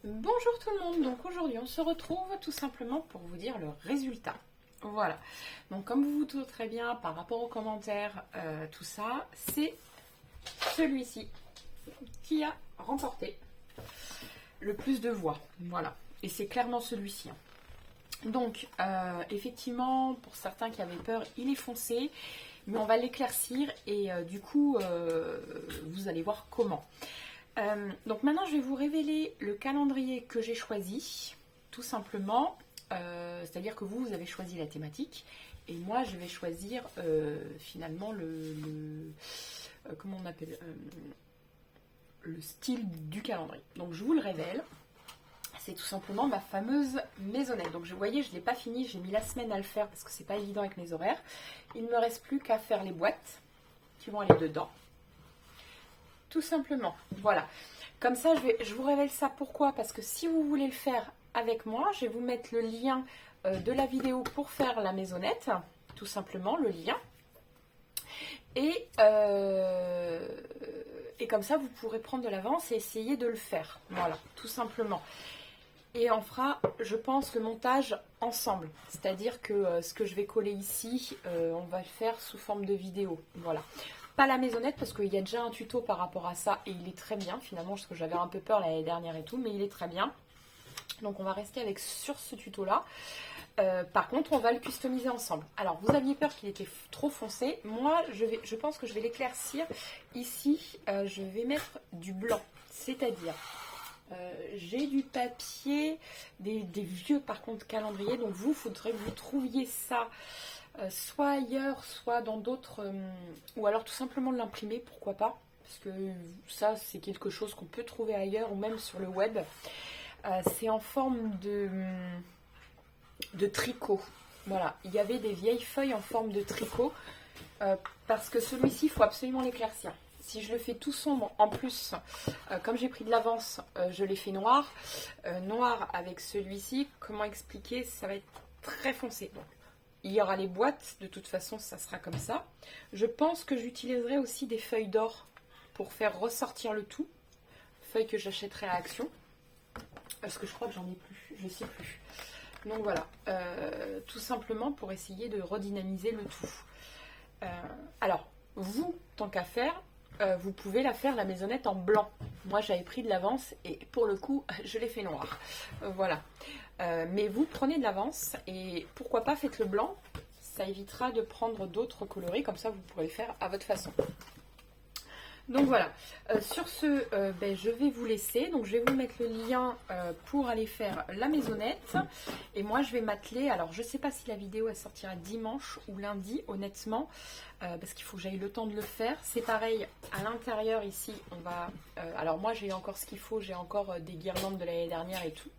Bonjour tout le monde, donc aujourd'hui on se retrouve tout simplement pour vous dire le résultat. Voilà, donc comme vous vous doutez très bien par rapport aux commentaires, tout ça, c'est celui-ci qui a remporté le plus de voix. Voilà, et c'est clairement celui-ci. Donc effectivement, pour certains qui avaient peur, il est foncé, mais on va l'éclaircir et du coup, vous allez voir comment. Donc maintenant je vais vous révéler le calendrier que j'ai choisi, tout simplement, c'est-à-dire que vous avez choisi la thématique et moi je vais choisir finalement comment on appelle, le style du calendrier. Donc je vous le révèle, c'est tout simplement ma fameuse maisonnette. Donc vous voyez, je ne l'ai pas fini, j'ai mis la semaine à le faire parce que c'est pas évident avec mes horaires. Il ne me reste plus qu'à faire les boîtes qui vont aller dedans. Tout simplement, voilà. Comme ça, je vous révèle ça. Pourquoi? Parce que si vous voulez le faire avec moi, je vais vous mettre le lien de la vidéo pour faire la maisonnette. Tout simplement, le lien. Et comme ça, vous pourrez prendre de l'avance et essayer de le faire. Voilà, tout simplement. Et on fera, je pense, le montage ensemble. C'est-à-dire que ce que je vais coller ici, on va le faire sous forme de vidéo. Voilà. Pas la maisonnette parce qu'il y a déjà un tuto par rapport à ça et il est très bien finalement parce que j'avais un peu peur l'année dernière et tout, mais il est très bien. Donc on va rester sur ce tuto là. Par contre on va le customiser ensemble. Alors vous aviez peur qu'il était trop foncé. Moi je pense que je vais l'éclaircir. Ici je vais mettre du blanc, c'est-à-dire j'ai du papier, des vieux par contre calendriers. Donc vous, faudrait que vous trouviez ça soit ailleurs, soit dans d'autres, ou alors tout simplement de l'imprimer, pourquoi pas, parce que ça c'est quelque chose qu'on peut trouver ailleurs ou même sur le web. C'est en forme de tricot. Voilà, il y avait des vieilles feuilles en forme de tricot, parce que celui-ci, il faut absolument l'éclaircir. Si je le fais tout sombre, en plus, comme j'ai pris de l'avance, je l'ai fait noir. Noir avec celui-ci, comment expliquer, ça va être très foncé. Donc, il y aura les boîtes, de toute façon, ça sera comme ça. Je pense que j'utiliserai aussi des feuilles d'or pour faire ressortir le tout. Feuilles que j'achèterai à Action. Parce que je crois que j'en ai plus, je sais plus. Donc voilà, tout simplement pour essayer de redynamiser le tout. Alors, vous, tant qu'à faire, vous pouvez la faire la maisonnette en blanc. Moi, j'avais pris de l'avance et pour le coup, je l'ai fait noir. Voilà. Mais vous prenez de l'avance et pourquoi pas faites le blanc. Ça évitera de prendre d'autres coloris. Comme ça, vous pourrez le faire à votre façon. Donc voilà, sur ce, je vais vous laisser. Donc je vais vous mettre le lien pour aller faire la maisonnette. Et moi je vais m'atteler, alors je ne sais pas si la vidéo elle sortira dimanche ou lundi honnêtement, parce qu'il faut que j'aille le temps de le faire. C'est pareil, à l'intérieur ici, on va... alors moi j'ai encore ce qu'il faut, j'ai encore des guirlandes de l'année dernière et tout.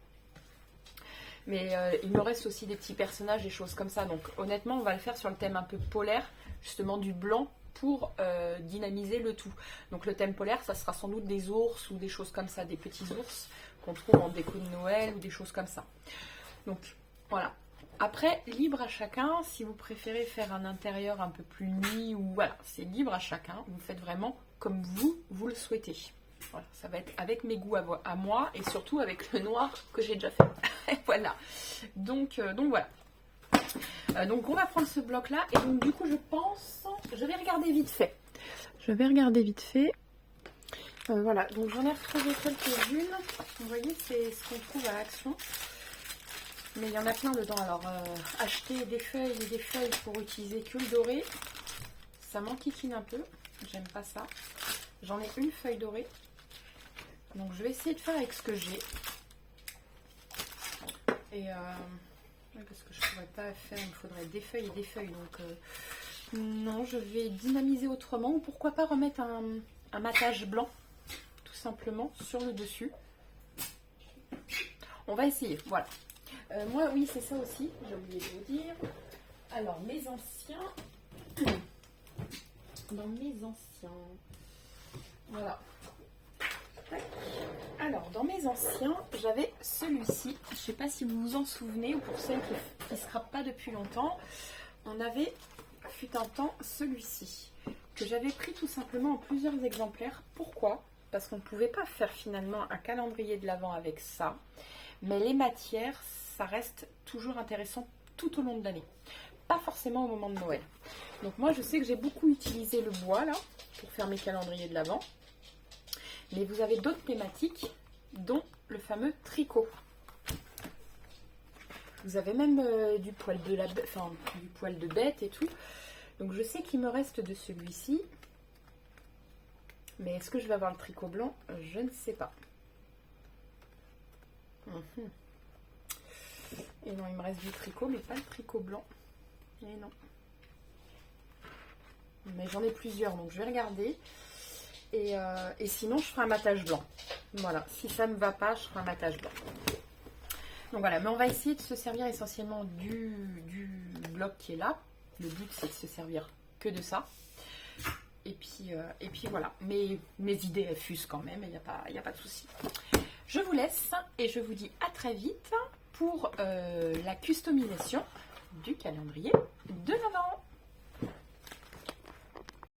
Mais il me reste aussi des petits personnages, des choses comme ça. Donc honnêtement on va le faire sur le thème un peu polaire, justement du blanc, pour dynamiser le tout. Donc le thème polaire, ça sera sans doute des ours ou des choses comme ça, des petits ours qu'on trouve en déco de Noël ou des choses comme ça. Donc voilà. Après, libre à chacun, si vous préférez faire un intérieur un peu plus nuit, ou voilà, c'est libre à chacun. Vous faites vraiment comme vous le souhaitez. Voilà, ça va être avec mes goûts à moi et surtout avec le noir que j'ai déjà fait. Voilà. Donc voilà. Donc on va prendre ce bloc là et donc du coup je pense, je vais regarder vite fait. Voilà, donc j'en ai retrouvé quelques-unes. Vous voyez, c'est ce qu'on trouve à Action. Mais il y en a plein dedans. Alors acheter des feuilles et des feuilles pour utiliser que le doré, ça m'enquiquine un peu. J'aime pas ça. J'en ai une feuille dorée. Donc je vais essayer de faire avec ce que j'ai. Et parce que je ne pourrais pas faire, il me faudrait des feuilles et des feuilles. Donc non, je vais dynamiser autrement. Ou pourquoi pas remettre un matage blanc, tout simplement, sur le dessus. On va essayer, voilà. Moi, oui, c'est ça aussi, j'ai oublié de vous dire. Alors, mes anciens... Dans mes anciens... Voilà. Alors, dans mes anciens, j'avais celui-ci. Je ne sais pas si vous vous en souvenez, ou pour celles qui ne se scrapent pas depuis longtemps. On avait, fut un temps, celui-ci, que j'avais pris tout simplement en plusieurs exemplaires. Pourquoi? parce qu'on ne pouvait pas faire finalement un calendrier de l'Avent avec ça. Mais les matières, ça reste toujours intéressant tout au long de l'année. Pas forcément au moment de Noël. Donc moi, je sais que j'ai beaucoup utilisé le bois, là, pour faire mes calendriers de l'Avent. Mais vous avez d'autres thématiques, dont le fameux tricot. Vous avez même du poil de bête et tout. Donc je sais qu'il me reste de celui-ci. Mais est-ce que je vais avoir le tricot blanc? Je ne sais pas. Et non, il me reste du tricot, mais pas le tricot blanc. Et non. Mais j'en ai plusieurs, donc je vais regarder. Et sinon, je ferai un matage blanc. Voilà, si ça ne me va pas, je ferai un matage blanc. Donc voilà, mais on va essayer de se servir essentiellement du bloc qui est là. Le but, c'est de se servir que de ça. Et puis voilà, mes idées elles fusent quand même, il n'y a pas de souci. Je vous laisse et je vous dis à très vite pour la customisation du calendrier de l'Avent.